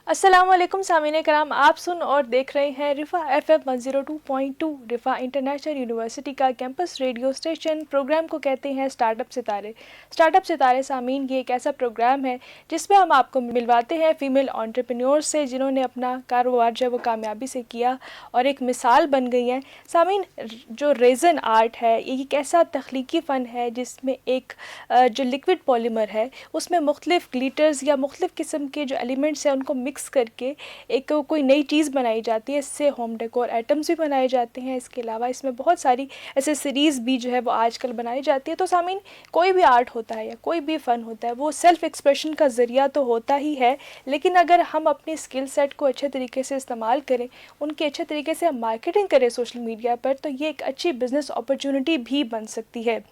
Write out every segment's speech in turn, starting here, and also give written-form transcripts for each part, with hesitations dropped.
अस्सलामुअलैकुम सामीने कराम, आप सुन और देख रहे हैं रिफ़ा एफएम 102.2 रिफ़ा इंटरनेशनल यूनिवर्सिटी का कैंपस रेडियो स्टेशन। प्रोग्राम को कहते हैं स्टार्टअप सितारे। स्टार्टअप सितारे सामीन ये एक ऐसा प्रोग्राम है जिसमें हम आपको मिलवाते हैं फ़ीमेल एंटरप्रेन्योर्स से जिन्होंने अपना कारोबार जो है वो कामयाबी से किया और एक मिसाल बन गई है। सामीन, जो रेज़न आर्ट है ये एक ऐसा तख्लीकी फ़न है जिसमें एक जो लिक्विड पॉलीमर है उसमें मुख्तलिफ़ ग्लिटर्स या मुख्तलिफ़ किस्म के जो एलिमेंट्स हैं उनको मिक्स करके एक कोई नई चीज़ बनाई जाती है। इससे होम डेकोर आइटम्स भी बनाए जाते हैं। इसके अलावा इसमें बहुत सारी एसेसरीज़ भी जो है वो आजकल बनाई जाती है। तो सामीन, कोई भी आर्ट होता है या कोई भी फ़न होता है वो सेल्फ़ एक्सप्रेशन का ज़रिया तो होता ही है, लेकिन अगर हम अपनी स्किल सेट को अच्छे तरीके से इस्तेमाल करें, उनकी अच्छे तरीके से मार्केटिंग करें सोशल मीडिया पर, तो ये एक अच्छी बिज़नेस अपॉर्चुनिटी भी बन सकती है।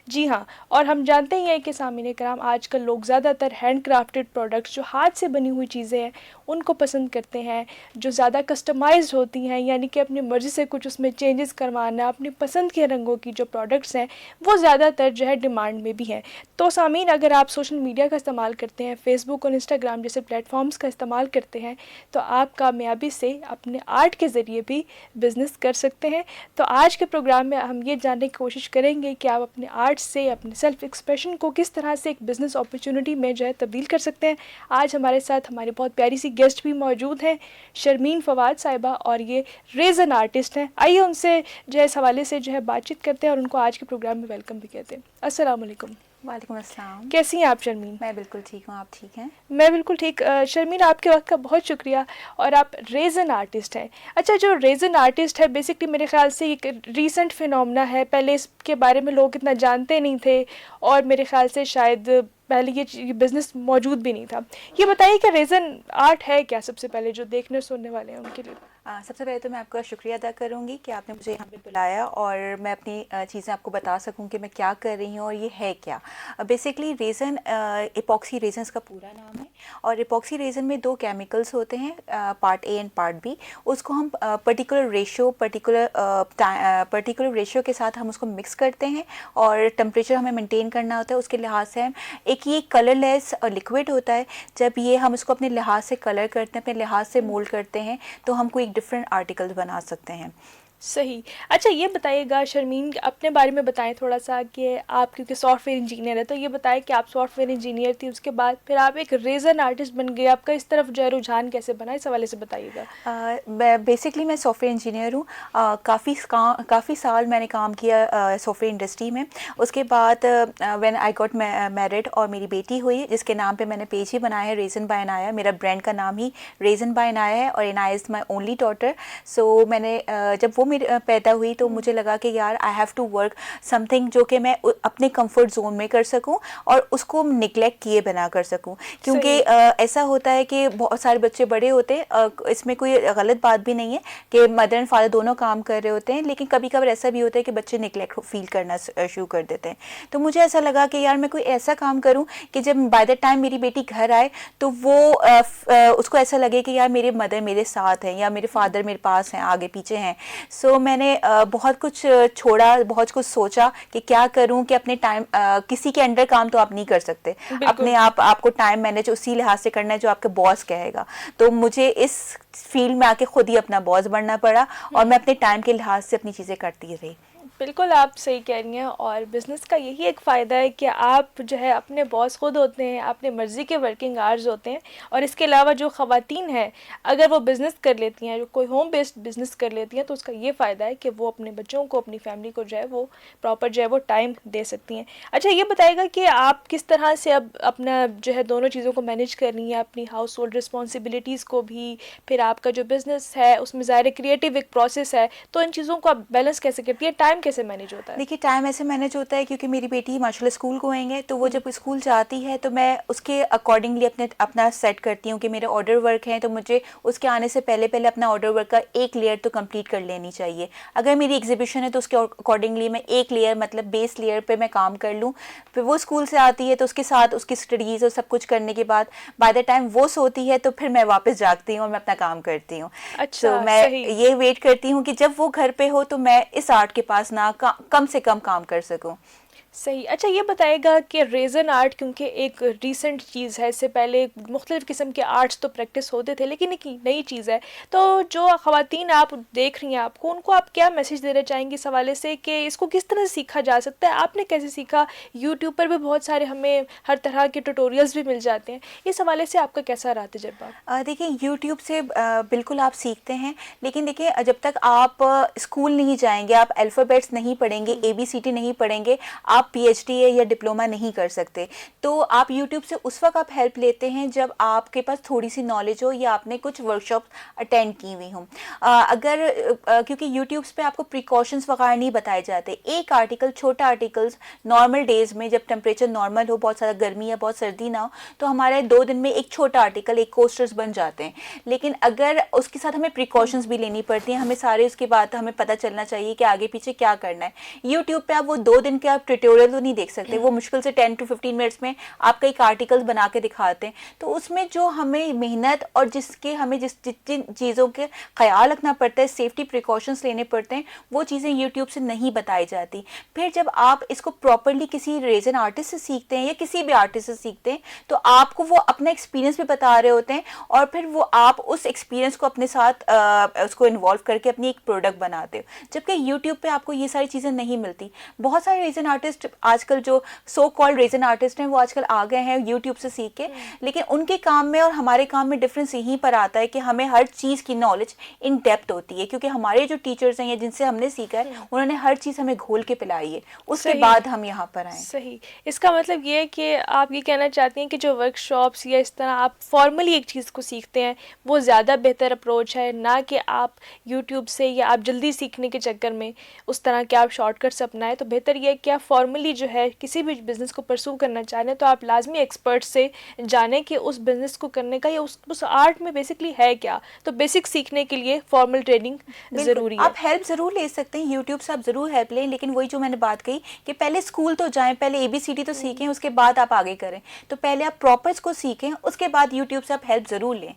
जी हाँ, और हम जानते ही हैं कि सामीने कराम आजकल लोग ज़्यादातर हैंड क्राफ्टेड प्रोडक्ट्स, जो हाथ से बनी हुई चीज़ें हैं, उनको पसंद करते हैं, जो ज़्यादा कस्टमाइज्ड होती हैं, यानी कि अपनी मर्ज़ी से कुछ उसमें चेंजेस करवाना, अपनी पसंद के रंगों की जो प्रोडक्ट्स हैं वो ज़्यादातर जो है डिमांड में भी हैं। तो सामीन, अगर आप सोशल मीडिया का इस्तेमाल करते हैं, फेसबुक और इंस्टाग्राम जैसे प्लेटफॉर्म्स का इस्तेमाल करते हैं, तो आप कामयाबी से अपने आर्ट के ज़रिए भी बिज़नेस कर सकते हैं। तो आज के प्रोग्राम में हम ये जानने की कोशिश करेंगे कि आप अपने आर्ट से अपने सेल्फ एक्सप्रेशन को किस तरह से एक बिज़नेस अपॉर्चुनिटी में जो है तब्दील कर सकते हैं। आज हमारे साथ हमारी बहुत प्यारी सी गेस्ट भी मौजूद हैं, शर्मीन फवाद साहिबा, और ये रेज़न आर्टिस्ट हैं। आइए उनसे जो है इस हवाले से जो है बातचीत करते हैं और उनको आज के प्रोग्राम में वेलकम भी कहते हैं। अस्सलाम वालेकुम। वालेकुम अस्सलाम। कैसी हैं आप शर्मीन? मैं बिल्कुल ठीक हूँ, आप ठीक हैं? मैं बिल्कुल ठीक। शर्मीन, आपके वक्त का बहुत शुक्रिया। और आप रेज़न आर्टिस्ट हैं। अच्छा, जो रेज़न आर्टिस्ट है बेसिकली मेरे ख्याल से एक रीसेंट फिनोमेना है, पहले इसके बारे में लोग इतना जानते नहीं थे और मेरे ख्याल से शायद पहले ये बिज़नेस मौजूद भी नहीं था। ये बताइए कि रेज़न आर्ट है क्या, सबसे पहले जो देखने सुनने वाले हैं उनके लिए। सबसे पहले तो मैं आपका शुक्रिया अदा करूँगी कि आपने मुझे यहाँ पे बुलाया और मैं अपनी चीज़ें आपको बता सकूँ कि मैं क्या कर रही हूँ और ये है क्या। बेसिकली रेज़न एपॉक्सी रेज़न्स का पूरा नाम है और एपॉक्सी रेज़न में दो केमिकल्स होते हैं, part A and part B. उसको हम पर्टिकुलर रेशियो के साथ हम उसको मिक्स करते हैं और टेम्परेचर हमें मेंटेन करना होता है। उसके लिहाज से हम एक ये कलरलेस लिक्विड होता है, जब ये हम उसको अपने लिहाज से कलर करते हैं, अपने लिहाज से मोल्ड करते हैं, तो हम कोई डिफरेंट आर्टिकल्स बना सकते हैं। सही। अच्छा, ये बताइएगा शर्मीन, अपने बारे में बताएं थोड़ा सा कि आप क्योंकि सॉफ्टवेयर इंजीनियर है, तो ये बताएं कि आप सॉफ्टवेयर इंजीनियर थी, उसके बाद फिर आप एक रेज़न आर्टिस्ट बन गए, आपका इस तरफ जो है रुझान कैसे बना, इस हवाले से बताइएगा। बेसिकली मैं सॉफ्टवेयर इंजीनियर हूँ। काफ़ी साल मैंने काम किया सॉफ्टवेयर इंडस्ट्री में। उसके बाद व्हेन आई गॉट मैरिड और मेरी बेटी हुई, जिसके नाम पे मैंने पेज ही बनाया है, रेज़न बाय अनाया। मेरा ब्रांड का नाम ही रेज़न बाय अनाया है और Anaya is my only daughter. So मैंने जब वो पैदा हुई तो मुझे लगा कि यार I have to work something जो कि मैं अपने कंफर्ट जोन में कर सकूं और उसको निगलेक्ट किए बना कर सकूं, क्योंकि ऐसा होता है कि बहुत सारे बच्चे बड़े होते हैं, इसमें कोई गलत बात भी नहीं है कि मदर एंड फादर दोनों काम कर रहे होते हैं, लेकिन कभी कभार ऐसा भी होता है कि बच्चे निगलेक्ट फील करना शुरू कर देते हैं। तो मुझे ऐसा लगा कि यार मैं कोई ऐसा काम करूँ कि जब बाय द टाइम मेरी बेटी घर आए तो वो उसको ऐसा लगे कि यार मेरे मदर मेरे साथ हैं या मेरे फादर मेरे पास हैं, आगे पीछे हैं। सो मैंने बहुत कुछ छोड़ा, बहुत कुछ सोचा कि क्या करूं कि अपने टाइम, किसी के अंडर काम तो आप नहीं कर सकते, अपने आपको टाइम मैनेज उसी लिहाज से करना है जो आपके बॉस कहेगा। तो मुझे इस फील्ड में आके खुद ही अपना बॉस बनना पड़ा और मैं अपने टाइम के लिहाज से अपनी चीज़ें करती रही। बिल्कुल, आप सही कह रही हैं। और बिज़नेस का यही एक फ़ायदा है कि आप जो है अपने बॉस खुद होते हैं, अपने मर्ज़ी के वर्किंग आवर्स होते हैं। और इसके अलावा जो ख़वातीन हैं, अगर वो बिज़नेस कर लेती हैं, जो कोई होम बेस्ड बिज़नेस कर लेती हैं, तो उसका ये फ़ायदा है कि वो अपने बच्चों को, अपनी फैमिली को जो है वो प्रॉपर जो है वो टाइम दे सकती हैं। अच्छा, ये बताइएगा कि आप किस तरह से अब अपना जो है दोनों चीज़ों को मैनेज कर रही हैं, अपनी हाउस होल्ड रिस्पॉन्सिबिलिटीज़ को भी, फिर आपका जो बिज़नेस है उसमें ज़ाहिर क्रिएटिव एक प्रोसेस है, तो इन चीज़ों को आप बैलेंस कैसे करती हैं, टाइम कैसे मैनेज होता है? देखिए, टाइम ऐसे मैनेज होता है क्योंकि मेरी बेटी माशाल्लाह स्कूल गोइंग है, तो वो जब स्कूल जाती है तो मैं उसके अकॉर्डिंगली अपना सेट करती हूँ कि मेरे ऑर्डर वर्क हैं, तो मुझे उसके आने से पहले पहले अपना ऑर्डर वर्क का एक लेयर तो कंप्लीट कर लेनी चाहिए। अगर मेरी एग्जीबिशन है तो उसके अकॉर्डिंगली मैं एक लेयर, मतलब बेस लेयर पे मैं काम कर लूँ। फिर वो स्कूल से आती है तो उसके साथ उसकी स्टडीज़ और सब कुछ करने के बाद बाय द टाइम वो सोती है तो फिर मैं वापस जागती हूँ और मैं अपना काम करती हूँ। अच्छा, तो मैं ये वेट करती हूँ कि जब वो घर पे हो तो मैं इस आर्ट के पास ना कम से कम काम कर सकूं। सही। अच्छा ये बताएगा कि रेज़न आर्ट क्योंकि एक रीसेंट चीज़ है, इससे पहले मुख्तलिफ़ किस्म के आर्ट्स तो प्रैक्टिस होते थे, लेकिन एक नई चीज़ है। तो जो ख़वातीन आप देख रही हैं आपको, उनको आप क्या मैसेज देना चाहेंगी इस हवाले से कि इसको किस तरह से सीखा जा सकता है? आपने कैसे सीखा? यूट्यूब पर भी बहुत सारे हमें हर तरह के ट्यूटोरियल्स भी मिल जाते हैं। इस हवाले से आपका कैसा रहा तजुर्बा? देखिए यूट्यूब से बिल्कुल आप सीखते हैं, लेकिन देखिए जब तक आप स्कूल नहीं जाएंगे, आप अल्फ़ाबेट्स नहीं पढ़ेंगे, ABCD नहीं पढ़ेंगे, आप PhD या डिप्लोमा नहीं कर सकते। तो आप यूट्यूब से उस वक्त आप हेल्प लेते हैं जब आपके पास थोड़ी सी नॉलेज हो या आपने कुछ वर्कशॉप अटेंड की हुई हों। क्योंकि यूट्यूब्स पे आपको प्रिकॉशंस वगैरह नहीं बताए जाते। एक आर्टिकल, छोटा आर्टिकल्स नॉर्मल डेज़ में जब टेम्परेचर नॉर्मल हो, बहुत ज़्यादा गर्मी या बहुत सर्दी ना हो, तो हमारे 2 दिन में एक छोटा आर्टिकल, एक कोस्टर्स बन जाते हैं। लेकिन अगर उसके साथ हमें प्रिकॉशंस भी लेनी पड़ती हैं, हमें सारे उसके बाद हमें पता चलना चाहिए कि आगे पीछे क्या करना है। यूट्यूब पे आप वो 2 दिन के आप ट्यूटोरियल तो नहीं देख सकते, वो मुश्किल से 10 to 15 मिनट्स में आपका एक आर्टिकल बना के दिखाते हैं। तो उसमें जो हमें मेहनत और जिसके हमें जिन चीज़ों के ख्याल रखना पड़ता है, सेफ्टी प्रिकॉशंस लेने पड़ते हैं, वो चीज़ें यूट्यूब से नहीं बताई जाती। फिर जब आप इसको प्रॉपरली किसी रेज़न आर्टिस्ट से सीखते हैं या किसी भी आर्टिस्ट से सीखते हैं, तो आपको वो अपना एक्सपीरियंस भी बता रहे होते हैं और फिर वो आप उस एक्सपीरियंस को अपने साथ उसको इन्वॉल्व करके अपनी एक प्रोडक्ट बनाते हो। जबकि यूट्यूब पे आपको ये सारी चीज़ें नहीं मिलती। बहुत सारे रेज़न आर्टिस्ट आजकल, जो सो कॉल्ड रेज़न आर्टिस्ट हैं, वो आजकल आ गए हैं यूट्यूब से सीख के, लेकिन उनके काम में और हमारे काम में डिफरेंस यहीं पर आता है कि हमें हर चीज़ की नॉलेज इन डेप्थ होती है, क्योंकि हमारे जो टीचर्स हैं या जिनसे हमने सीखा है, उन्होंने हर चीज़ हमें घोल के पिलाई है, उसके बाद हम यहाँ पर आए। सही। इसका मतलब ये है कि आप ये कहना चाहती हैं कि जो वर्कशॉप्स या इस तरह आप फॉर्मली एक चीज़ को सीखते हैं, वो ज़्यादा बेहतर अप्रोच है, ना कि आप यूट्यूब से या आप जल्दी सीखने के चक्कर में उस तरह के आप शॉर्टकट्स अपनाएं। तो बेहतर ये है कि आप फॉर्मली जो है किसी भी बिज़नेस को परसू करना चाह रहे हैं, तो आप लाजमी एक्सपर्ट से जानें कि उस बिज़नेस को करने का या उस आर्ट में बेसिकली है क्या। तो बेसिक सीखने के लिए फॉर्मल ट्रेनिंग ज़रूरी है। आप हेल्प ज़रूर ले सकते हैं, यूट्यूब से आप ज़रूर हेल्प लें, लेकिन वही जो मैंने बात कही कि पहले स्कूल तो जाएं, पहले ABCD तो सीखें, उसके बाद आप आगे करें। तो पहले आप प्रॉपर इसको सीखें, उसके बाद यूट्यूब से आप हेल्प ज़रूर लें।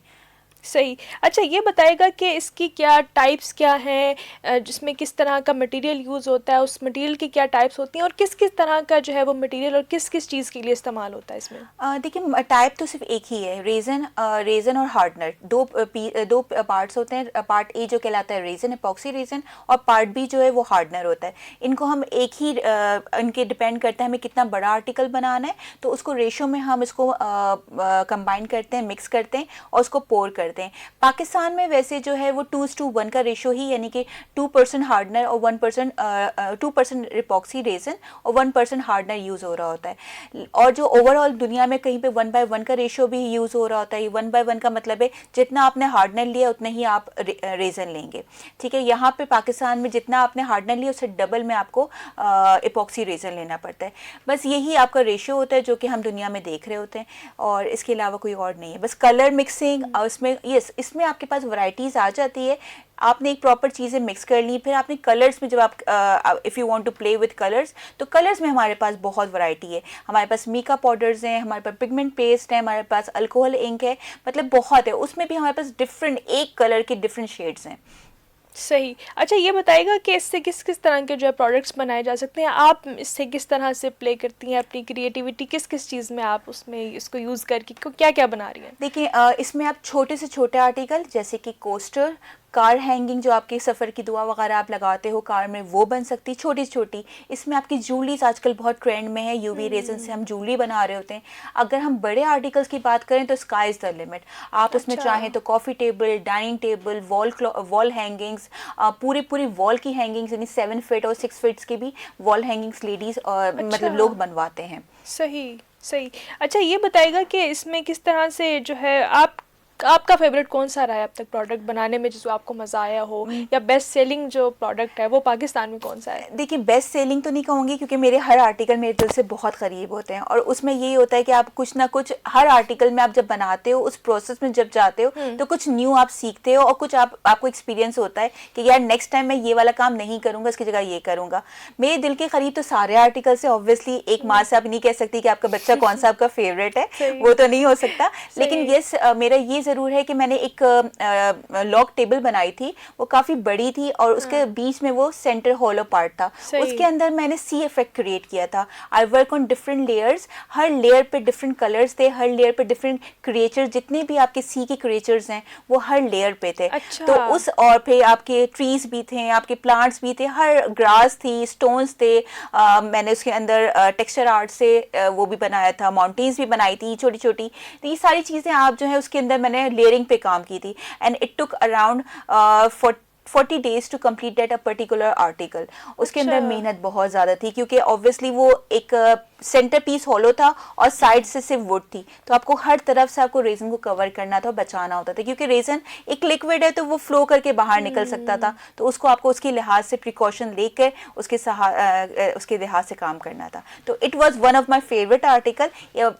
सही। अच्छा ये बताएगा कि इसकी क्या टाइप्स क्या हैं, जिसमें किस तरह का मटेरियल यूज़ होता है, उस मटेरियल की क्या टाइप्स होती हैं और किस किस तरह का जो है वो मटेरियल और किस किस चीज़ के लिए इस्तेमाल होता है इसमें? देखिए टाइप तो सिर्फ एक ही है, रेज़न और हार्डनर। दो पार्ट्स होते हैं। पार्ट ए जो कहलाता है रेज़न, एपॉक्सी रेज़न, और पार्ट बी जो है वो हार्डनर होता है। इनको हम एक ही इनके डिपेंड करता है हमें कितना बड़ा आर्टिकल बनाना है, तो उसको रेशो में हम इसको कंबाइन करते हैं, मिक्स करते हैं और उसको पोर करते हैं। पाकिस्तान में वैसे जो है वो 2:1 का रेशो ही, यानी कि 2% हार्डनर और 2% एपॉक्सी रेज़न और 1% हार्डनर यूज़ हो रहा होता है। और जो ओवरऑल दुनिया में कहीं पे 1:1 का रेशो भी यूज़ हो रहा होता है। 1:1 का मतलब है जितना आपने हार्डनर लिया उतने ही आप रेज़न लेंगे, ठीक है। यहाँ पे पाकिस्तान में जितना आपने हार्डनर लिया उससे डबल में आपको एपॉक्सी रेज़न लेना पड़ता है। बस यही आपका रेशो होता है जो कि हम दुनिया में देख रहे होते हैं, और इसके अलावा कोई और नहीं है। बस कलर मिक्सिंग, उसमें इसमें आपके पास वैरायटीज़ आ जाती है। आपने एक प्रॉपर चीज़ें मिक्स कर ली, फिर आपने कलर्स में जब आप if you want to play with colours, तो कलर्स में हमारे पास बहुत वैरायटी है। हमारे पास मीका पाउडर्स हैं, हमारे पास पिगमेंट पेस्ट है, हमारे पास अल्कोहल इंक है, मतलब बहुत है। उसमें भी हमारे पास डिफरेंट, एक कलर के डिफरेंट शेड्स हैं। सही। अच्छा ये बताएगा कि इससे किस किस तरह के जो है प्रोडक्ट्स बनाए जा सकते हैं, आप इससे किस तरह से प्ले करती हैं अपनी क्रिएटिविटी, किस किस चीज़ में आप उसमें इसको यूज़ करके क्या क्या बना रही हैं? देखिए इसमें आप छोटे से छोटे आर्टिकल जैसे कि कोस्टर, कार हैंगिंग, जो आपकी सफ़र की दुआ वगैरह आप लगाते हो कार में, वो बन सकती छोटी छोटी। इसमें आपकी ज्वेलरीज आजकल बहुत ट्रेंड में है, UV रेजन से हम ज्वेलरी बना रहे होते हैं। अगर हम बड़े आर्टिकल्स की बात करें तो स्काई इज़ द लिमिट। आप उसमें चाहें तो coffee table, dining table, wall hangings, पूरी वॉल की हैंगिंग्स, यानी 7 फीट और 6 फीट्स की भी वॉल हैंगिंग्स लेडीज़ मतलब लोग बनवाते हैं। सही सही। अच्छा ये बताएगा कि इसमें किस तरह से जो है आपका फेवरेट कौन सा रहा है अब तक प्रोडक्ट बनाने में, जिसको आपको मज़ा आया हो, या बेस्ट सेलिंग जो प्रोडक्ट है वो पाकिस्तान में कौन सा है? देखिए बेस्ट सेलिंग तो नहीं कहूँगी, क्योंकि मेरे हर आर्टिकल मेरे दिल से बहुत करीब होते हैं, और उसमें यही होता है कि आप कुछ ना कुछ हर आर्टिकल में आप जब बनाते हो, उस प्रोसेस में जब जाते हो तो कुछ न्यू आप सीखते हो, और कुछ आपको एक्सपीरियंस होता है कि यार नेक्स्ट टाइम मैं ये वाला काम नहीं करूँगा, इसकी जगह ये करूँगा। मेरे दिल के करीब तो सारे आर्टिकल से, ऑब्वियसली एक माँ से आप नहीं कह सकती कि आपका बच्चा कौन सा आपका फेवरेट है, वो तो नहीं हो सकता। लेकिन ये मेरा ये ज़रूर है कि मैंने एक लॉग टेबल बनाई थी, वो काफ़ी बड़ी थी और उसके बीच में वो सेंटर हॉलो पार्ट था, उसके अंदर मैंने सी इफेक्ट क्रिएट किया था। I work on different layers, her layer पे डिफरेंट कलर्स थे, हर लेयर पे डिफरेंट क्रिएचर, जितने भी आपके सी के क्रिएचर्स हैं वो हर लेयर पे थे। अच्छा। तो उस, और फिर आपके ट्रीज भी थे, आपके प्लांट्स भी थे, हर ग्रास थी, स्टोन्स थे, मैंने उसके अंदर टेक्सचर आर्ट से वो भी बनाया था, माउंटेन्स भी बनाई थी छोटी छोटी। तो ये सारी चीज़ें आप जो है उसके अंदर मैंने लेयरिंग पे काम की थी, and it took around 40 days to complete that a particular article. उसके अंदर मेहनत बहुत ज़्यादा थी, क्योंकि ऑब्वियसली वो एक सेंटर पीस हॉलो था और साइड से सिर्फ वुड थी, तो आपको हर तरफ से आपको रेजन को कवर करना था और बचाना होता था, क्योंकि रेजन एक लिक्विड है तो वो फ्लो करके बाहर निकल सकता था, तो उसको आपको उसके लिहाज से प्रिकॉशन लेकर उसके लिहाज से काम करना था। तो it was one of my favourite article.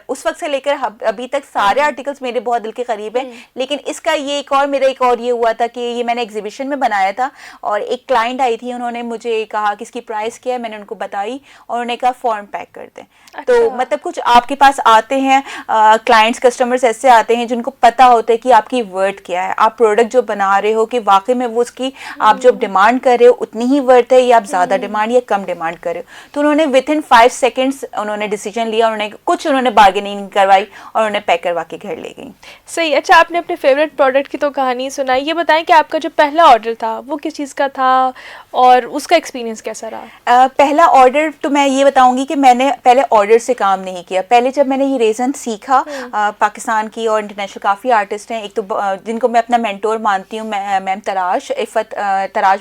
उस वक्त से लेकर अभी तक सारे आर्टिकल्स मेरे बहुत दिल के करीब हैं, लेकिन इसका ये मेरा एक और ये हुआ था कि ये मैंने एग्जीबिशन में बनाया था, और एक क्लाइंट आई थी, उन्होंने मुझे कहा कि इसकी प्राइस क्या है, मैंने उनको बताई और उन्होंने कहा फॉर्म पैक कर दें। तो मतलब कुछ आपके पास आते हैं क्लाइंट्स, कस्टमर्स ऐसे आते हैं जिनको पता होता है कि आपकी वर्थ क्या है, आप प्रोडक्ट जो बना रहे हो कि वाकई में वो उसकी आप जो डिमांड कर रहे हो उतनी ही वर्थ है, या आप ज़्यादा डिमांड या कम डिमांड कर रहे हो। तो उन्होंने विद इन 5 seconds उन्होंने डिसीजन लिया, उन्होंने बार्गेनिंग करवाई और उन्होंने पैक करवा के घर ले गई। सही। अच्छा, आपने अपने फेवरेट प्रोडक्ट की तो कहानी सुनाई, ये बताएं कि आपका जो पहला ऑर्डर था वो किस चीज़ का था और उसका एक्सपीरियंस कैसा रहा? पहला ऑर्डर तो मैं ये बताऊंगी कि मैंने पहले ऑर्डर से काम नहीं किया। पहले जब मैंने ये रेजन सीखा, पाकिस्तान की और इंटरनेशनल काफ़ी आर्टिस्ट हैं, एक तो जिनको मैं अपना मेंटोर मानती हूँ, मैम तराश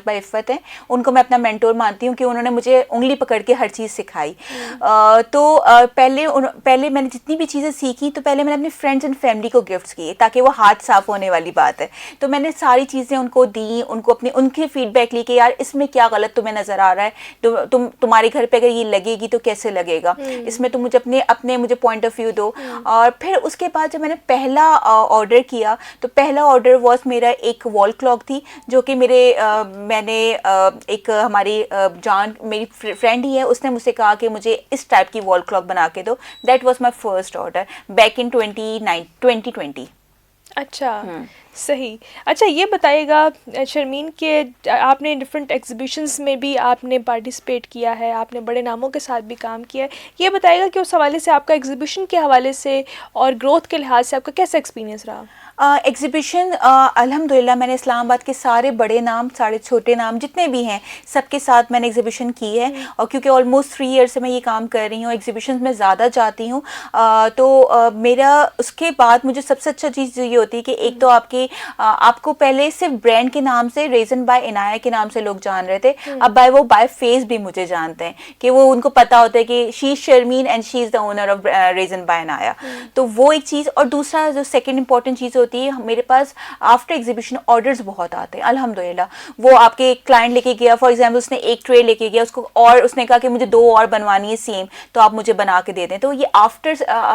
बाय इफ़त हैं, उनको मैं अपना मेंटोर मानती हूँ कि उन्होंने मुझे उंगली पकड़ के हर चीज़ सिखाई। तो पहले मैंने जितनी भी चीज़ें सीखी, तो पहले मैंने अपने फ्रेंड्स एंड फैमिली को गिफ्ट्स किए, ताकि वो हाथ साफ होने वाली बात है। तो मैंने सारी चीज़ें उनको दी, उनकी फीडबैक ली कि यार इसमें क्या गलत तुम्हें नज़र आ रहा है, तुम्हारे घर पे अगर ये लगेगी तो कैसे लगेगा, इसमें तुम मुझे अपने मुझे पॉइंट ऑफ व्यू दो। और फिर उसके बाद जब मैंने पहला ऑर्डर किया, तो पहला ऑर्डर वॉज मेरा एक वॉल क्लॉक थी, जो कि मैंने एक हमारी मेरी फ्रेंड ही है, उसने मुझसे कहा कि मुझे इस टाइप की वॉल क्लॉक बना के दो। That was my first order back in 2020। अच्छा, सही। अच्छा, ये बताइएगा शर्मीन कि आपने डिफरेंट एग्जीबिशंस में भी आपने पार्टिसिपेट किया है, आपने बड़े नामों के साथ भी काम किया है, ये बताइएगा कि उस हवाले से आपका एग्जीबिशन के हवाले से और ग्रोथ के लिहाज से आपका कैसा एक्सपीरियंस रहा? एग्जीबिशन अल्हम्दुलिल्लाह मैंने इस्लामाबाद के सारे बड़े नाम, सारे छोटे नाम जितने भी हैं सबके साथ मैंने एग्जीबिशन की है, और क्योंकि ऑलमोस्ट 3 ईयर से मैं ये काम कर रही हूँ, एग्जीबिशन में ज़्यादा जाती हूँ। मेरा उसके बाद मुझे सबसे अच्छा चीज़ ये होती है कि एक तो आपको पहले सिर्फ ब्रांड के नाम से, रेजन बाय इनाया के नाम से लोग जान रहे थे, अब बाय फेस भी मुझे जानते हैं, कि वो उनको पता होता है कि she is Sharmeen and she is the owner of resin by Inaya. तो वो एक चीज़, और दूसरा जो सेकेंड इंपॉर्टेंट चीज़ होती है, मेरे पास आफ्टर एग्जीबिशन ऑर्डर्स बहुत आते हैं अल्हम्दुलिल्लाह। वो आपके क्लाइंट लेके गया, फॉर एग्जांपल उसने एक ट्रे लेके गया, उसको और उसने कहा कि मुझे 2 और बनवानी है सेम, तो आप मुझे बना के दे दें। तो ये आफ्टर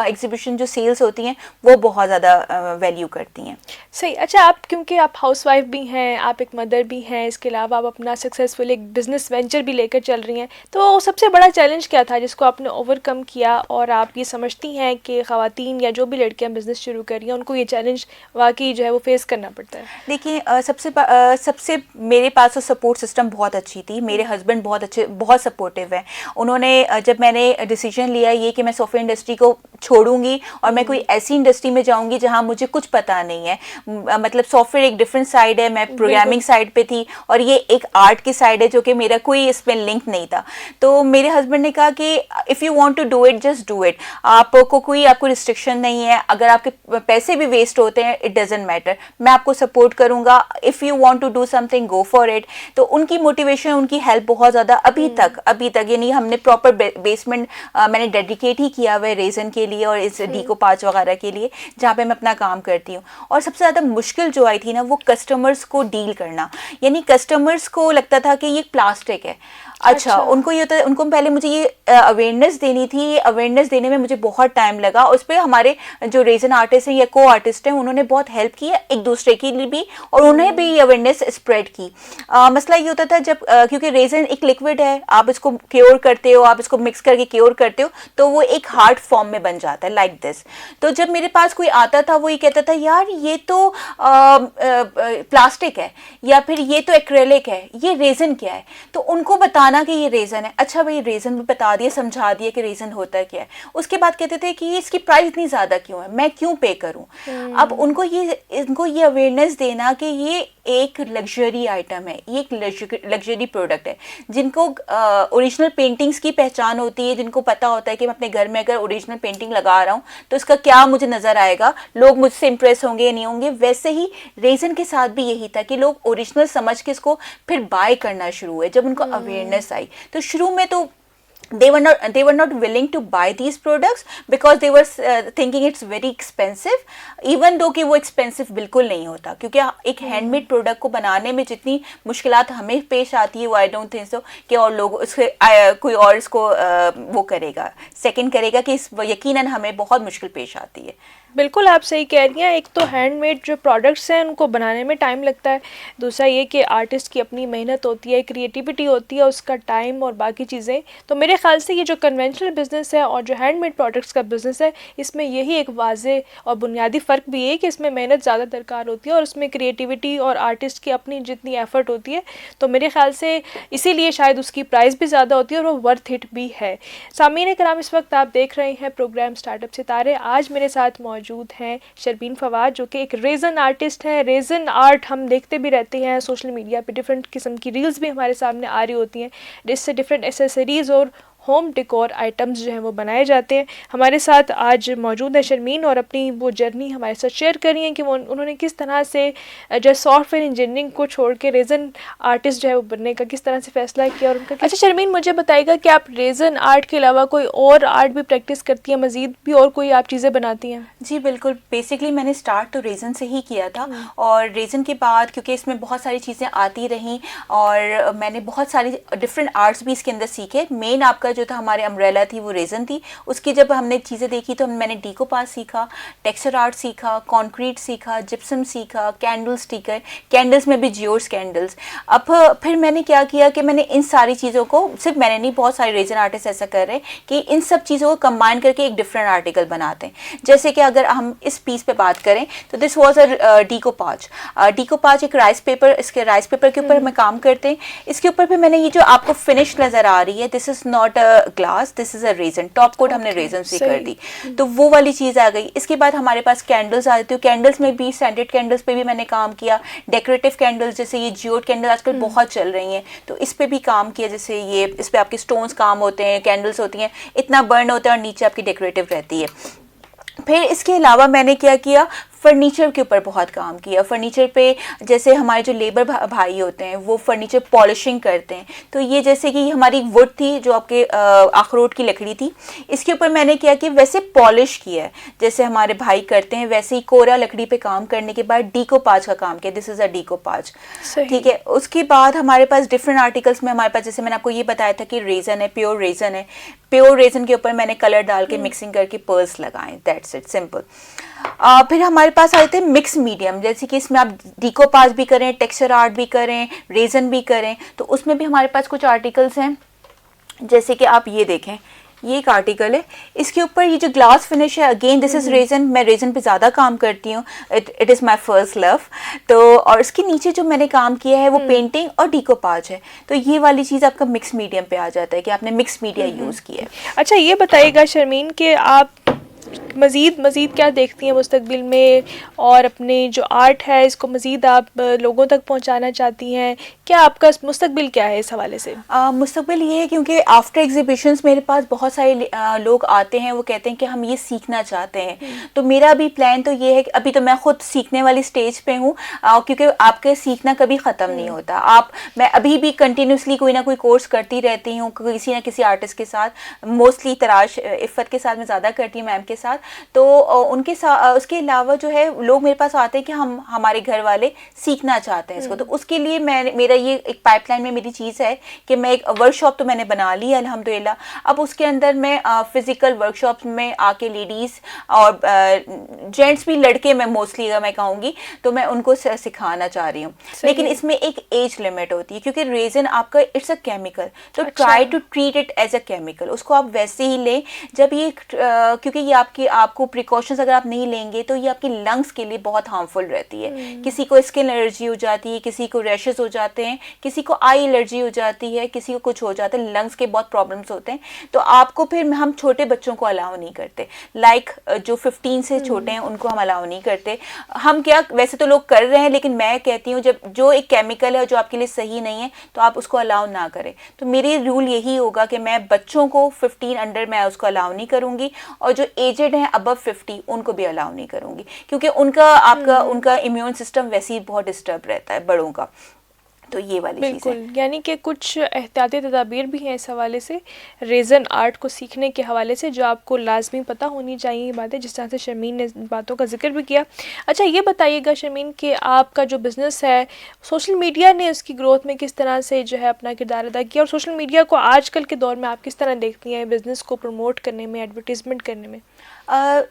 एग्जीबिशन जो सेल्स होती हैं वो बहुत ज़्यादा वैल्यू करती हैं। सही। अच्छा, आप क्योंकि आप हाउसवाइफ भी हैं, आप एक मदर भी हैं, इसके अलावा आप अपना सक्सेसफुल एक बिज़नेस वेंचर भी लेकर चल रही हैं, तो सबसे बड़ा चैलेंज क्या था जिसको आपने ओवरकम किया, और आप ये समझती हैं कि ख़वातीन या जो भी लड़कियां बिज़नेस शुरू कर रही हैं उनको ये चैलेंज वाकई जो है वो फेस करना पड़ता है? देखिए, सबसे मेरे पास तो सपोर्ट सिस्टम बहुत अच्छी थी। मेरे हस्बैंड बहुत सपोर्टिव हैं। उन्होंने जब मैंने डिसीजन लिया ये कि मैं सॉफ्टवेयर इंडस्ट्री को छोड़ूंगी और मैं कोई ऐसी इंडस्ट्री में जाऊंगी जहां मुझे कुछ पता नहीं है, मतलब सॉफ्टवेयर एक डिफरेंट साइड है, मैं प्रोग्रामिंग साइड पे थी, और ये एक आर्ट की साइड है जो कि मेरा कोई इसमें लिंक नहीं था। तो मेरे हस्बैंड ने कहा कि if you want to do it just do it, आपको रिस्ट्रिक्शन नहीं है, अगर आपके पैसे भी वेस्ट होते हैं इट डजेंट मैटर, मैं आपको सपोर्ट करूंगा, if you want to do something go for it. तो उनकी मोटिवेशन, उनकी हेल्प बहुत ज़्यादा अभी तक यानी हमने प्रॉपर बेसमेंट मैंने डेडिकेट ही किया हुआ है रेजन के लिए और इस डीको 5 वगैरह के लिए, जहाँ पे मैं अपना काम करती हूँ। और सबसे ज़्यादा मुश्किल जो आई थी ना, वो कस्टमर्स को डील करना, यानी कस्टमर्स को लगता था कि ये प्लास्टिक है, अच्छा, उनको ये होता है, उनको पहले मुझे ये अवेयरनेस देनी थी। ये अवेयरनेस देने में मुझे बहुत टाइम लगा। उस पर हमारे जो रेजन आर्टिस्ट हैं या को आर्टिस्ट हैं, उन्होंने बहुत हेल्प की है एक दूसरे के लिए भी, और उन्हें भी ये अवेयरनेस स्प्रेड की। मसला ये होता था जब क्योंकि रेजन एक लिक्विड है, आप इसको क्योर करते हो, आप इसको मिक्स करके क्योर करते हो, तो वो एक हार्ड फॉर्म में बन जाता है लाइक दिस। तो जब मेरे पास कोई आता था, वो ये कहता था यार ये तो प्लास्टिक है, या फिर ये तो एक्रेलिक है, ये रेजन क्या है? तो उनको बताना कि ये रेजन है। अच्छा भाई, रेजन भी बता दिया, समझा दिया कि रेजन होता क्या है। उसके बाद कहते थे कि इसकी प्राइस इतनी ज़्यादा क्यों है, मैं क्यों पे करूं? अब उनको ये अवेयरनेस देना कि ये एक लग्जरी आइटम है, ये एक लग्जरी प्रोडक्ट है। जिनको ओरिजिनल पेंटिंग्स की पहचान होती है, जिनको पता होता है कि मैं अपने घर में अगर ओरिजिनल पेंटिंग लगा रहा हूँ तो इसका क्या मुझे नज़र आएगा, लोग मुझसे इंप्रेस होंगे या नहीं होंगे, वैसे ही रेजन के साथ भी यही था कि लोग ओरिजिनल समझ के इसको फिर बाय करना शुरू हुए। जब उनको अवेयरनेस आई, तो शुरू में तो they were not willing to buy these products because they were thinking it's very expensive, even though कि वो expensive बिल्कुल नहीं होता, क्योंकि एक हैंडमेड प्रोडक्ट को बनाने में जितनी मुश्किलात हमें पेश आती है, वो आई डोंट थिंक सो कि और लोग उसके कोई और इसको वो करेगा, सेकंड करेगा कि इस यकीनन हमें बहुत मुश्किल पेश आती है। बिल्कुल आप सही कह रही हैं। एक तो हैंडमेड जो प्रोडक्ट्स हैं उनको बनाने में टाइम लगता है, दूसरा ये कि आर्टिस्ट की अपनी मेहनत होती है, क्रिएटिविटी होती है, उसका टाइम और बाकी चीज़ें। तो मेरे ख्याल से ये जो कन्वेंशनल बिज़नेस है और जो हैंडमेड प्रोडक्ट्स का बिज़नेस है, इसमें यही एक वाज़े और बुनियादी फ़र्क भी है कि इसमें मेहनत ज़्यादा दरकार होती है और उसमें क्रिएटिविटी और आर्टिस्ट की अपनी जितनी एफ़र्ट होती है, तो मेरे ख्याल से इसीलिए शायद उसकी प्राइस भी ज़्यादा होती है और वो वर्थ इट भी है। सामीन कराम, इस वक्त आप देख रहे हैं प्रोग्राम स्टार्टअप सितारे। आज मेरे साथ मौजूद हैं शर्बीन फवाद, जो कि एक रेजन आर्टिस्ट हैं। रेजन आर्ट हम देखते भी रहते हैं सोशल मीडिया पे, डिफरेंट किस्म की रील्स भी हमारे सामने आ रही होती हैं, जिससे डिफरेंट एसेसरीज़ और होम डेकोर आइटम्स जो हैं वो बनाए जाते हैं। हमारे साथ आज मौजूद है शर्मीन, और अपनी वो जर्नी हमारे साथ शेयर करी है कि वो उन्होंने किस तरह से जो सॉफ्टवेयर इंजीनियरिंग को छोड़ के रेजन आर्टिस्ट जो है वो बनने का किस तरह से फैसला किया और उनका। अच्छा शर्मीन, मुझे बताइएगा कि आप रेजन आर्ट के अलावा कोई और आर्ट भी प्रैक्टिस करती हैं, मज़ीद भी और कोई आप चीज़ें बनाती हैं? जी बिल्कुल, बेसिकली मैंने स्टार्ट तो रेजन से ही किया था, और रेजन के बाद क्योंकि इसमें बहुत सारी चीज़ें आती रहीं और मैंने बहुत सारी डिफरेंट आर्ट्स भी इसके अंदर सीखे। मेन आपका जो था हमारे अम्ब्रेला थी वो रेजन थी। उसकी जब हमने चीज़ें देखी तो मैंने डीकोपाज सीखा, टेक्सचर आर्ट सीखा, कंक्रीट सीखा, जिप्सम सीखा, कैंडल स्टिकर, कैंडल्स में भी जियोर्स कैंडल्स। अब फिर मैंने क्या किया कि मैंने इन सारी चीज़ों को, सिर्फ मैंने नहीं, बहुत सारे रेजन आर्टिस्ट ऐसा कर रहे हैं कि इन सब चीज़ों को कंबाइन करके एक डिफरेंट आर्टिकल बनाते हैं। जैसे कि अगर हम इस पीस पे बात करें तो दिस वाज अ डीकोपाज। डीकोपाज एक राइस पेपर, इसके राइस पेपर के ऊपर हमें काम करते हैं। इसके ऊपर भी मैंने ये जो आपको फिनिश नज़र आ रही है, this is not a glass, this is a resin, top coat हमने रेजन से कर दी, तो वो वाली चीज़ आ गई। इसके बाद हमारे पास कैंडल्स आ जाती है। कैंडल्स में भी सेंटेड कैंडल्स पे भी मैंने काम किया। डेकोरेटिव कैंडल्स जैसे ये जियोड कैंडल आजकल बहुत चल रही हैं, तो इस पे भी काम किया। जैसे ये इस पे आपके स्टोन्स काम होते हैं, कैंडल्स होती हैं, इतना बर्न होता है और नीचे आपकी डेकोरेटिव रहती है। फिर इसके अलावा मैंने क्या किया, फर्नीचर के ऊपर बहुत काम किया। फर्नीचर पे जैसे हमारे जो लेबर भाई होते हैं वो फर्नीचर पॉलिशिंग करते हैं, तो ये जैसे कि हमारी वुड थी जो आपके अखरोट की लकड़ी थी, इसके ऊपर मैंने क्या कि वैसे पॉलिश किया है जैसे हमारे भाई करते हैं, वैसे ही कोरा लकड़ी पे काम करने के बाद डीकोपाज का काम किया। दिस इज़ अ डीकोपाज, ठीक है। उसके बाद हमारे पास डिफरेंट आर्टिकल्स में हमारे पास, जैसे मैंने आपको ये बताया था कि रेजन है, प्योर रेजन है, प्योर रेजन के ऊपर मैंने कलर डाल के मिक्सिंग करके पर्ल्स लगाए, दैट्स इट, सिंपल। फिर हमारे पास आते हैं मिक्स मीडियम, जैसे कि इसमें आप डीकोपाज भी करें, टेक्सचर आर्ट भी करें, रेजन भी करें, तो उसमें भी हमारे पास कुछ आर्टिकल्स हैं। जैसे कि आप ये देखें, ये एक आर्टिकल है, इसके ऊपर ये जो ग्लास फिनिश है, अगेन दिस इज़ रेजन। मैं रेजन पे ज़्यादा काम करती हूँ, it is my first love. तो और इसके नीचे जो मैंने काम किया है वो पेंटिंग और डीकोपाज है, तो ये वाली चीज़ आपका मिक्स मीडियम पे आ जाता है कि आपने मिक्स मीडिया यूज़ किया है। अच्छा ये बताइएगा शर्मीन कि आप मज़ीद क्या देखती हैं मुस्तकबिल में, और अपने जो आर्ट है इसको मज़ीद आप लोगों तक पहुंचाना चाहती हैं, क्या आपका मुस्तकबिल क्या है इस हवाले से? मुस्तकबिल ये है क्योंकि आफ्टर एग्जीबिशंस मेरे पास बहुत सारे लोग आते हैं, वो कहते हैं कि हम ये सीखना चाहते हैं। तो मेरा भी प्लान तो ये है कि अभी तो मैं खुद सीखने वाली स्टेज पे हूँ, क्योंकि आपके सीखना कभी ख़त्म नहीं होता। मैं अभी भी कंटिन्यूसली कोई ना कोई कोर्स करती रहती हूँ किसी ना किसी आर्टिस्ट के साथ। मोस्टली तराश इफ़त के साथ मैं ज़्यादा करती हूँ, मैम के साथ, तो उनके साथ उसके अलावा जो है लोग मेरे पास आते हैं कि हम हमारे घर वाले सीखना चाहते हैं इसको, तो उसके लिए मैं मेरा ये एक पाइपलाइन में मेरी चीज़ है कि मैं एक वर्कशॉप तो मैंने बना ली है अल्हम्दुलिल्लाह। अब उसके अंदर मैं फिजिकल वर्कशॉप में आके लेडीज़ और जेंट्स भी, लड़के मैं मोस्टली अगर मैं कहूँगी तो मैं उनको सिखाना चाह रही हूँ, लेकिन इसमें एक एज लिमिट होती है क्योंकि रेजिन आपका इट्स अ केमिकल, तो try to treat it as a chemical, उसको आप वैसे ही लें जब ये क्योंकि ये आपको प्रिकॉशंस अगर आप नहीं लेंगे तो ये आपकी लंग्स के लिए बहुत हार्मफुल रहती है। किसी को स्किन एलर्जी हो जाती है, किसी को रैशेस हो जाते हैं, किसी को आई एलर्जी हो जाती है, किसी को कुछ हो जाता है, लंग्स के बहुत प्रॉब्लम्स होते हैं। तो आपको फिर हम छोटे बच्चों को अलाउ नहीं करते, लाइक जो 15 से छोटे हैं उनको हम अलाउ नहीं करते। हम क्या, वैसे तो लोग कर रहे हैं, लेकिन मैं कहती हूँ जब जो एक केमिकल है जो आपके लिए सही नहीं है तो आप उसको अलाउ ना करें। तो मेरी रूल यही होगा कि मैं बच्चों को 15 अंडर मैं उसको अलाउ नहीं करूँगी, और जो एजेड हैं अबव 50 उनको भी अलाउ नहीं करूँगी, क्योंकि उनका इम्यून सिस्टम वैसे ही बहुत डिस्टर्ब रहता है बड़ों का। तो ये वाली चीज़ है। बिल्कुल, यानी कि कुछ एहतियाती तदाबीर भी हैं इस हवाले से, रेज़न आर्ट को सीखने के हवाले से, जो आपको लाजमी पता होनी चाहिए ये बातें, जिस तरह से शर्मीन ने बातों का जिक्र भी किया। अच्छा ये बताइएगा शर्मीन कि आपका जो बिज़नेस है, सोशल मीडिया ने उसकी ग्रोथ में किस तरह से जो है अपना किरदार अदा किया, और सोशल मीडिया को आजकल के दौर में आप किस तरह देखती हैं बिज़नेस को प्रमोट करने में, एडवर्टीज़मेंट करने में?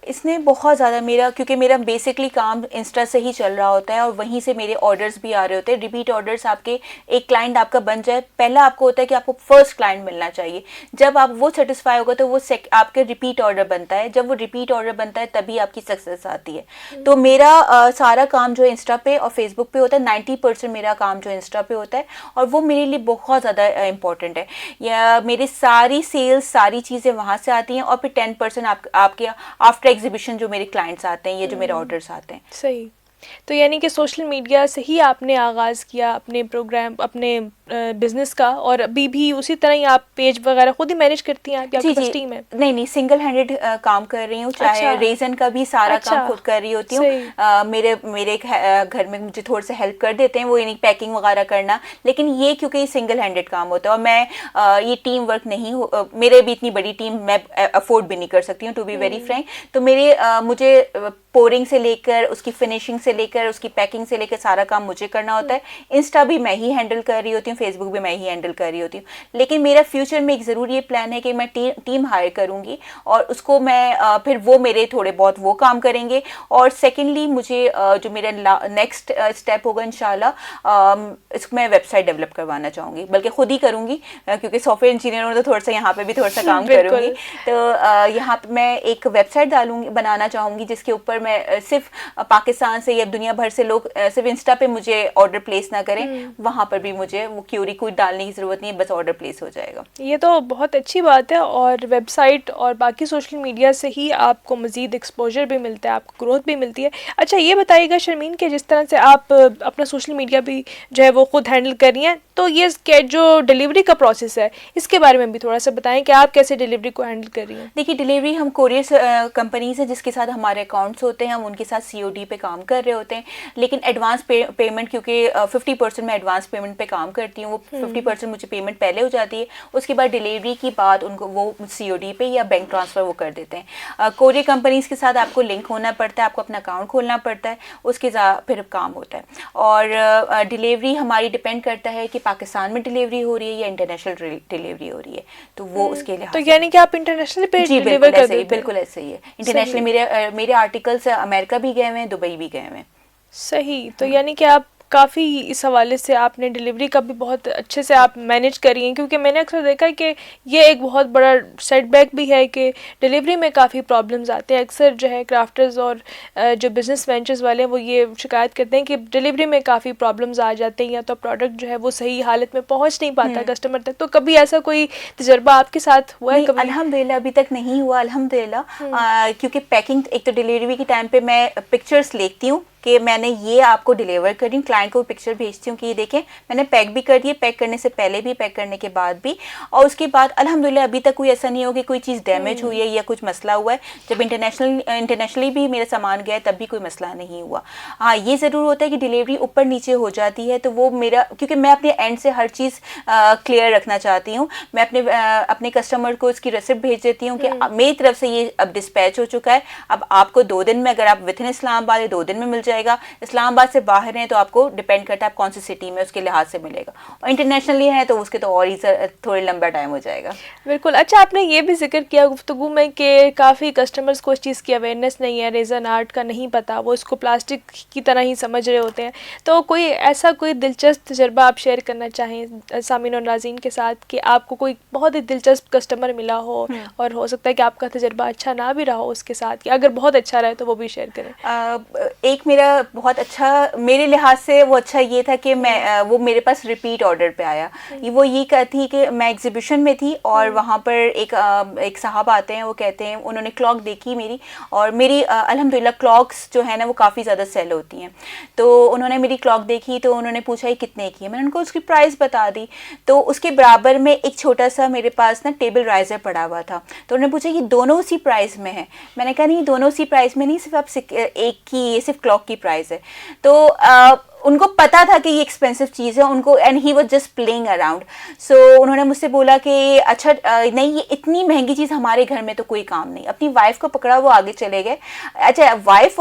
इसने बहुत ज़्यादा क्योंकि मेरा बेसिकली काम इंस्टा से ही चल रहा होता है और वहीं से मेरे ऑर्डर्स भी आ रहे होते हैं। रिपीट ऑर्डर्स आपके, एक क्लाइंट आपका बन जाए, पहला आपको होता है कि आपको फर्स्ट क्लाइंट मिलना चाहिए। जब आप वो सेटिस्फाई होगा तो वो आपके रिपीट ऑर्डर बनता है। जब वो रिपीट ऑर्डर बनता है तभी आपकी सक्सेस आती है। तो मेरा सारा काम जो इंस्टा पे और फेसबुक पे होता है, 90% मेरा काम जो इंस्टा पे होता है, और वो मेरे लिए बहुत ज़्यादा इंपॉर्टेंट है। या मेरी सारी सेल्स, सारी चीज़ें वहाँ से आती हैं, और फिर 10% आपके आफ्टर एग्जीबिशन जो मेरे क्लाइंट्स आते हैं, ये जो मेरे ऑर्डर्स आते हैं। सही। तो यानी कि सोशल मीडिया से ही आपने आगाज़ किया अपने प्रोग्राम, अपने बिज़नेस का, और अभी भी उसी तरह ही आप पेज वगैरह खुद ही मैनेज करती हैं, आपकी बस टीम है? नहीं, सिंगल हैंडेड काम कर रही हूँ। चाहे रेजन का भी सारा काम खुद कर रही होती हूँ। मेरे घर में मुझे थोड़ा सा हेल्प कर देते हैं, वो यानी पैकिंग वगैरह करना, लेकिन ये क्योंकि सिंगल हैंडेड काम होता है और मैं ये टीम वर्क नहीं मेरे भी इतनी बड़ी टीम मैं अफोर्ड भी नहीं कर सकती हूँ, टू बी वेरी फ्रैंक। तो मुझे पोरिंग से लेकर, उसकी फिनिशिंग से लेकर, उसकी पैकिंग से लेकर सारा काम मुझे करना होता है। इंस्टा भी मैं ही हैंडल कर रही होती हूँ, फेसबुक भी मैं ही हैंडल कर रही होती हूँ। लेकिन मेरा फ्यूचर में एक ज़रूर ये प्लान है कि मैं टीम हायर करूँगी, और उसको मैं फिर वो मेरे थोड़े बहुत वो काम करेंगे। और सेकेंडली मुझे जो मेरा नेक्स्ट स्टेप होगा इंशाल्लाह, इसको मैं वेबसाइट डेवलप करवाना चाहूँगी, बल्कि खुद ही करूँगी क्योंकि सॉफ्टवेयर इंजीनियर हूँ, तो थोड़ा सा यहाँ पे भी थोड़ा सा काम करूँगी। तो यहाँ पे मैं एक वेबसाइट बनाना चाहूँगी जिसके ऊपर मैं सिर्फ पाकिस्तान से या दुनिया भर से लोग सिर्फ इंस्टा पे मुझे ऑर्डर प्लेस ना करें, वहाँ पर भी मुझे वो क्यूरी कोड डालने की ज़रूरत नहीं है, बस ऑर्डर प्लेस हो जाएगा। ये तो बहुत अच्छी बात है, और वेबसाइट और बाकी सोशल मीडिया से ही आपको मज़ीद एक्सपोजर भी मिलता है, आपको ग्रोथ भी मिलती है। अच्छा ये बताइएगा शर्मीन कि जिस तरह से आप अपना सोशल मीडिया भी जो है वो खुद हैंडल कर रही हैं, तो ये जो डिलीवरी का प्रोसेस है इसके बारे में भी थोड़ा सा बताएं कि आप कैसे डिलीवरी को हैंडल कर रही हैं? देखिए, डिलीवरी हम कोरियर कंपनीज हैं जिसके साथ हमारे अकाउंट्स होते हैं, हम उनके साथ COD पे काम कर रहे होते हैं। लेकिन एडवांस पेमेंट, क्योंकि 50% मैं एडवांस पेमेंट पे काम करती हूँ, वो 50% मुझे पेमेंट पहले हो जाती है, उसके बाद डिलीवरी की बात उनको वो COD पे या बैंक ट्रांसफ़र वो कर देते हैं। कोरियर कंपनीज के साथ आपको लिंक होना पड़ता है, आपको अपना अकाउंट खोलना पड़ता है, उसके फिर काम होता है। और डिलीवरी हमारी डिपेंड करता है कि पाकिस्तान में डिलीवरी हो रही है या इंटरनेशनल डिलीवरी हो रही है, तो वो उसके लिए। तो यानी कि आप इंटरनेशनल पे डिलीवर कर देते हैं? बिल्कुल ऐसे ही है। इंटरनेशनल मेरे आर्टिकल्स अमेरिका भी गए हुए हैं, दुबई भी गए हुए हैं। सही। तो यानी कि आप काफ़ी इस हवाले से आपने डिलीवरी का भी बहुत अच्छे से आप मैनेज करी हैं, क्योंकि मैंने अक्सर देखा है कि ये एक बहुत बड़ा सेटबैक भी है कि डिलीवरी में काफ़ी प्रॉब्लम्स आते हैं। अक्सर जो है क्राफ्टर्स और जो बिज़नेस वेंचर्स वाले हैं वो ये शिकायत करते हैं कि डिलीवरी में काफ़ी प्रॉब्लम्स आ जाते हैं, या तो प्रोडक्ट जो है वो सही हालत में पहुँच नहीं पाता कस्टमर तक। तो कभी ऐसा कोई तजर्बा आपके साथ हुआ है कभी? अल्हम्दुलिल्लाह अभी तक नहीं हुआ, अल्हम्दुलिल्लाह। क्योंकि पैकिंग, एक तो डिलीवरी के टाइम पे मैं पिक्चर्स लेती हूँ कि मैंने ये आपको डिलीवर करी, क्लाइंट को पिक्चर भेजती हूँ कि ये देखें मैंने पैक भी कर दिए, पैक करने से पहले भी, पैक करने के बाद भी। और उसके बाद अल्हम्दुलिल्लाह अभी तक कोई ऐसा नहीं हो कि कोई चीज़ डैमेज हुई है या कुछ मसला हुआ है। जब इंटरनेशनली भी मेरा सामान गया तब भी कोई मसला नहीं हुआ। हाँ, ये ज़रूर होता है कि डिलीवरी ऊपर नीचे हो जाती है, तो वो मेरा, क्योंकि मैं अपने एंड से हर चीज़ क्लियर रखना चाहती हूँ। मैं अपने कस्टमर को इसकी रेसिप्ट भेज देती हूँ कि मेरी तरफ से ये अब डिस्पैच हो चुका है, अब आपको 2 दिन में, अगर आप विद इन इस्लामाबाद 2 दिन में मिल जाएगा। इस्लामाबाद से बाहर हैं तो आपको डिपेंड करता है आप कौन सी सिटी में, उसके लिहाज से मिलेगा। और इंटरनेशनली है तो उसके तो और ही थोड़ी लंबा टाइम हो जाएगा। बिल्कुल। अच्छा, आपने ये भी जिक्र किया गुफ्तगू में कि काफ़ी कस्टमर्स को इस चीज़ की अवेयरनेस नहीं है, रेज़न आर्ट का नहीं पता, वो इसको प्लास्टिक की तरह ही समझ रहे होते हैं। तो कोई दिलचस्प तजर्बा आप शेयर करना चाहें सामीन और नाज़रीन के साथ कि आपको कोई बहुत ही दिलचस्प कस्टमर मिला हो, और हो सकता है कि आपका तजर्बा अच्छा ना भी रहा हो उसके साथ, कि अगर बहुत अच्छा रहे तो वो भी शेयर करें। एक मेरा बहुत अच्छा, मेरे लिहाज से वो अच्छा ये था कि मैं वो मेरे पास रिपीट ऑर्डर पे आया। वो ये कहती कि मैं एग्जीबिशन में थी और वहाँ पर एक साहब आते हैं, वो कहते हैं, उन्होंने क्लॉक देखी मेरी, और मेरी अल्हम्दुलिल्लाह क्लॉक्स जो है ना वो काफ़ी ज़्यादा सेल होती हैं। तो उन्होंने मेरी क्लॉक देखी तो उन्होंने पूछा ये कितने की है, मैंने उनको उसकी प्राइस बता दी। तो उसके बराबर में एक छोटा सा मेरे पास ना टेबल राइज़र पड़ा हुआ था, तो उन्होंने पूछा ये दोनों उसी प्राइस में है। मैंने कहा नहीं, दोनों उसी प्राइस में नहीं, सिर्फ आप एक की, ये सिर्फ क्लॉक की प्राइस है। तो उनको पता था कि ये एक्सपेंसिव चीज़ है उनको, and he was just playing around. So उन्होंने मुझसे बोला कि अच्छा नहीं, ये इतनी महंगी चीज़ हमारे घर में तो कोई काम नहीं। अपनी वाइफ को पकड़ा, वो आगे चले गए। अच्छा, wife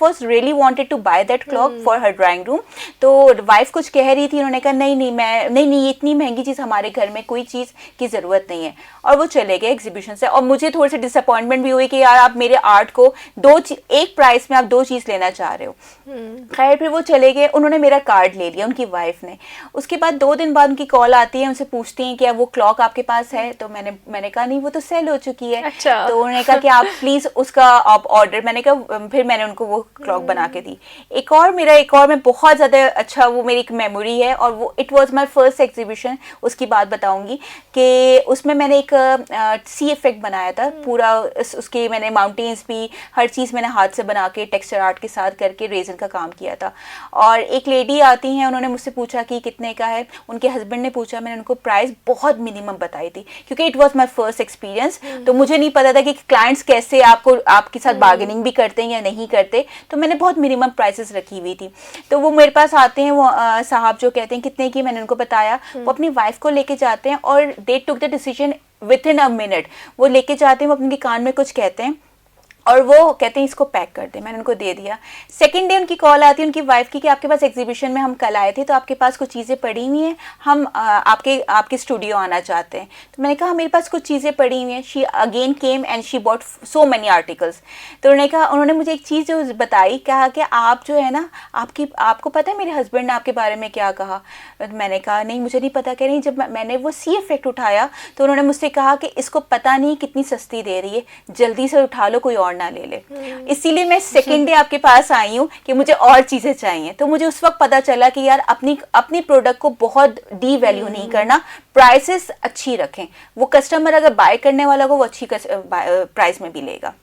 was really wanted to buy that clock for her drawing room. तो वाइफ कुछ कह रही थी, उन्होंने कहा नहीं, ये इतनी महंगी चीज़ हमारे घर में कोई चीज़ की ज़रूरत नहीं है, और वो चले गए एग्जीबिशन से। और मुझे थोड़ी सी डिसअपॉइंटमेंट भी हुई कि यार आप मेरे आर्ट को एक प्राइस में आप 2 चीज़ लेना चाह रहे हो। खैर फिर वो चले गए, उन्होंने मेरा कार्ड ले लिया, उनकी वाइफ ने। उसके बाद 2 दिन बाद उनकी कॉल आती है, उनसे पूछती हैं कि अब वो क्लॉक आपके पास है? तो मैंने कहा नहीं, वो तो सेल हो चुकी है। अच्छा। तो उन्होंने कहा कि आप प्लीज़ उसका आप ऑर्डर, मैंने कहा, फिर मैंने उनको वो क्लॉक बना के दी। एक और मैं बहुत ज़्यादा अच्छा, वो मेरी एक मेमोरी है, और वो it was my first exhibition. उसकी बात बताऊँगी कि उसमें मैंने एक सी इफेक्ट बनाया था पूरा। उसके मैंने माउंटेन्स भी, हर चीज़ मैंने हाथ से बना के टेक्सचर आर्ट के साथ करके रेजन का काम किया था। और एक लेडी आती हैं, उन्होंने मुझसे पूछा कि कितने का है, उनके हस्बैंड ने पूछा, मैंने उनको प्राइस बहुत मिनिमम बताई थी, क्योंकि it was my first experience. तो मुझे नहीं पता था कि क्लाइंट्स कैसे आपके साथ बार्गेनिंग भी करते हैं या नहीं करते, तो मैंने बहुत मिनिमम प्राइसेस रखी हुई थी। तो वो मेरे पास आते हैं, वो साहब जो कहते हैं कितने की, मैंने उनको बताया। वो अपनी वाइफ को लेके जाते हैं और they took the decision within a minute. वो लेके जाते हैं, वो अपने कान में कुछ कहते हैं और वो कहते हैं इसको पैक कर दे। मैंने उनको दे दिया। सेकंड डे उनकी कॉल आती है उनकी वाइफ की कि आपके पास एग्जीबिशन में हम कल आए थे, तो आपके पास कुछ चीज़ें पड़ी हुई हैं, हम आपके स्टूडियो आना चाहते हैं। तो मैंने कहा मेरे पास कुछ चीज़ें पड़ी हुई हैं। She again came and she bought so many articles. तो उन्होंने मुझे एक चीज़ जो बताई, कहा कि आप जो है ना, आपको पता है मेरे हस्बैंड ने आपके बारे में क्या कहा? मैंने कहा नहीं, मुझे नहीं पता। कह रही जब मैंने वो सी इफेक्ट उठाया तो उन्होंने मुझसे कहा कि इसको पता नहीं कितनी सस्ती दे रही है, जल्दी से उठा लो, कोई और ना ले ले। इसीलिए मैं सेकंड डे आपके पास आई हूँ कि मुझे और चीजें चाहिए। तो मुझे उस वक्त पता चला कि यार अपनी प्रोडक्ट को बहुत डी वैल्यू नहीं करना, प्राइसेस अच्छी रखें। वो कस्टमर अगर बाय करने वाला को वो अच्छी प्राइस में भी लेगा।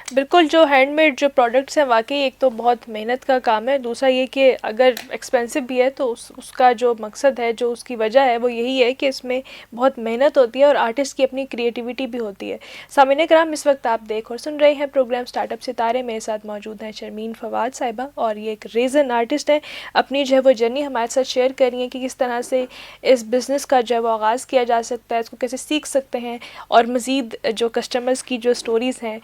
बिल्कुल, जो हैंडमेड जो प्रोडक्ट्स हैं वाकई एक तो बहुत मेहनत का काम है, दूसरा ये कि अगर एक्सपेंसिव भी है तो उसका जो मकसद है, जो उसकी वजह है वो यही है कि इसमें बहुत मेहनत होती है और आर्टिस्ट की अपनी क्रिएटिविटी भी होती है। सामीन कराम, इस वक्त आप देख और सुन रहे हैं प्रोग्राम स्टार्टअप सितारे। मेरे साथ मौजूद हैं शर्मीन फवाद साहिबा और ये एक रेज़न आर्टिस्ट हैं। अपनी जो है वो जर्नी हमारे साथ शेयर कर रही हैं कि किस तरह से इस बिज़नेस का जो है वो आगाज़ किया जा सकता है, इसको कैसे सीख सकते हैं, और मज़ीद जो कस्टमर्स की जो स्टोरीज़ हैं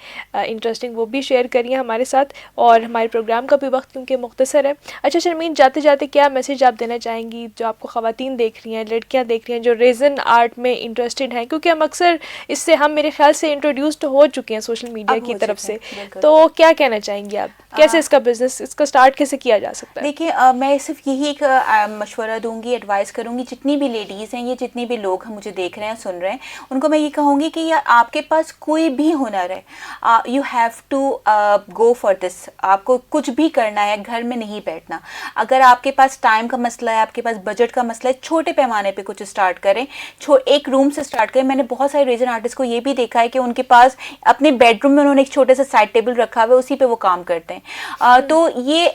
इंटरेस्टिंग वो भी शेयर करिए हमारे साथ। और हमारे प्रोग्राम का भी वक्त क्योंकि मुख्तसर है। अच्छा शर्मीन, जाते जाते क्या मैसेज आप देना चाहेंगी जो आपको ख़वातीन देख रही हैं, लड़कियां देख रही हैं जो रेज़न आर्ट में इंटरेस्टेड हैं? क्योंकि हम अक्सर इससे, हम मेरे ख्याल से इंट्रोड्यूस हो चुके हैं सोशल मीडिया की तरफ से, तो क्या कहना चाहेंगी आप, कैसे इसका बिज़नेस, इसका स्टार्ट कैसे किया जा सकता है? देखिए, मैं सिर्फ यही एक मशवरा दूंगी, एडवाइस करूंगी जितनी भी लेडीज़ हैं, ये जितने भी लोग हम मुझे देख रहे हैं, सुन रहे हैं, उनको मैं ये कहूँगी कि यार आपके पास कोई भी हुनर है, you have to go for this. आपको कुछ भी करना है, घर में नहीं बैठना। अगर आपके पास टाइम का मसला है, आपके पास बजट का मसला है, छोटे पैमाने पे कुछ स्टार्ट करें, एक रूम से स्टार्ट करें। मैंने बहुत सारे रेज़न आर्टिस्ट को ये भी देखा है कि उनके पास अपने बेडरूम में उन्होंने एक छोटा सा साइड टेबल रखा हुआ है, उसी पे वो काम करते हैं। तो ये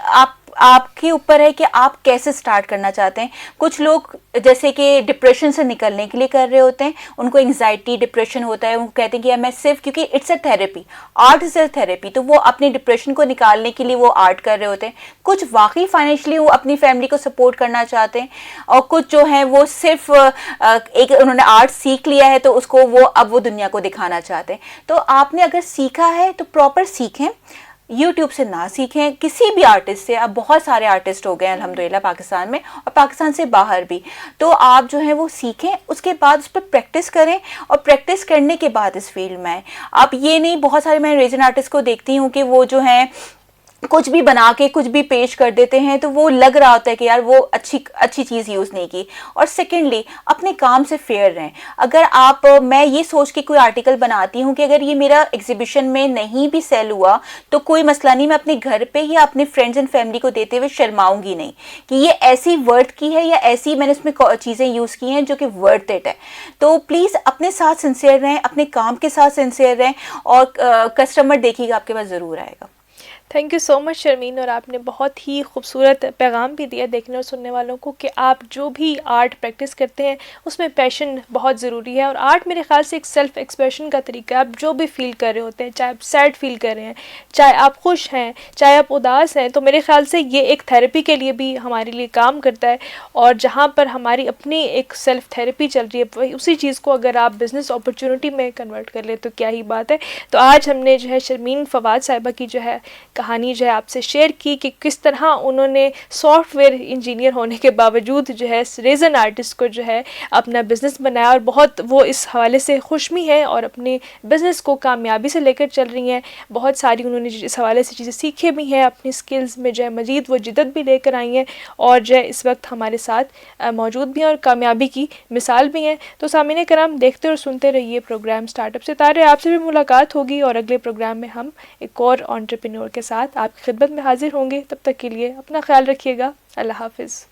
आपके ऊपर है कि आप कैसे स्टार्ट करना चाहते हैं। कुछ लोग जैसे कि डिप्रेशन से निकलने के लिए कर रहे होते हैं, उनको एंग्जाइटी डिप्रेशन होता है, वो कहते हैं कि यार मैं सिर्फ, क्योंकि it's a therapy, art is a therapy, तो वो अपने डिप्रेशन को निकालने के लिए वो आर्ट कर रहे होते हैं। कुछ वाकई फाइनेंशियली वो अपनी फैमिली को सपोर्ट करना चाहते हैं, और कुछ जो है वो सिर्फ एक उन्होंने आर्ट सीख लिया है तो उसको वो अब वो दुनिया को दिखाना चाहते हैं। तो आपने अगर सीखा है तो प्रॉपर सीखें, यूट्यूब से ना सीखें, किसी भी आर्टिस्ट से। अब बहुत सारे आर्टिस्ट हो गए हैं अल्हम्दुलिल्लाह पाकिस्तान में और पाकिस्तान से बाहर भी, तो आप जो है वो सीखें, उसके बाद उस पर प्रैक्टिस करें, और प्रैक्टिस करने के बाद इस फील्ड में आएँ। आप ये नहीं, बहुत सारे मैं रेजन आर्टिस्ट को देखती हूँ कि वो जो हैं कुछ भी बना के कुछ भी पेश कर देते हैं, तो वो लग रहा होता है कि यार वो अच्छी चीज़ यूज़ नहीं की। और सेकेंडली अपने काम से फेयर रहें। अगर आप, मैं ये सोच के कोई आर्टिकल बनाती हूँ कि अगर ये मेरा एग्जीबिशन में नहीं भी सेल हुआ तो कोई मसला नहीं, मैं अपने घर पे या अपने फ्रेंड्स एंड फैमिली को देते हुए शर्माऊंगी नहीं कि ये ऐसी वर्थ की है या ऐसी मैंने इसमें चीज़ें यूज़ की हैं जो कि वर्थ इट है। तो प्लीज़ अपने साथ सिंसियर रहें, अपने काम के साथ सिंसियर रहें, और कस्टमर देखिएगा आपके पास ज़रूर आएगा। Thank you so much Sharmeen, और आपने बहुत ही खूबसूरत पैगाम भी दिया देखने और सुनने वालों को कि आप जो भी आर्ट प्रैक्टिस करते हैं उसमें पैशन बहुत ज़रूरी है। और आर्ट मेरे ख़्याल से एक सेल्फ एक्सप्रेशन का तरीका है। आप जो भी फील कर रहे होते हैं, चाहे आप सैड फील कर रहे हैं, चाहे आप खुश हैं, चाहे आप उदास हैं, तो मेरे ख़्याल से ये एक थेरेपी के लिए भी हमारे लिए काम करता है। और जहाँ पर हमारी अपनी एक सेल्फ थेरेपी चल रही है, वही उसी चीज़ को अगर आप बिज़नेस अपॉर्चुनिटी में कन्वर्ट कर ले तो क्या ही बात है। तो आज हमने जो है शर्मीन फवाद साहिबा की जो है कहानी जो है आपसे शेयर की कि किस तरह उन्होंने सॉफ्टवेयर इंजीनियर होने के बावजूद जो है रेज़न आर्टिस्ट को जो है अपना बिज़नेस बनाया, और बहुत वो इस हवाले से खुशमी है और अपने बिज़नेस को कामयाबी से लेकर चल रही हैं। बहुत सारी उन्होंने इस हवाले से चीज़ें सीखी भी हैं, अपनी स्किल्स में जो है मज़ीद वो जिद्दत भी लेकर आई हैं, और जो है इस वक्त हमारे साथ मौजूद भी हैं और कामयाबी की मिसाल भी हैं। तो सामीन कराम, देखते और सुनते रहिए प्रोग्राम स्टार्टअप सितारे। आपसे भी मुलाकात होगी और अगले प्रोग्राम में हम एक और एंटरप्रेन्योर के साथ आपकी खिदमत में हाजिर होंगे। तब तक के लिए अपना ख्याल रखिएगा। अल्लाह हाफिज़।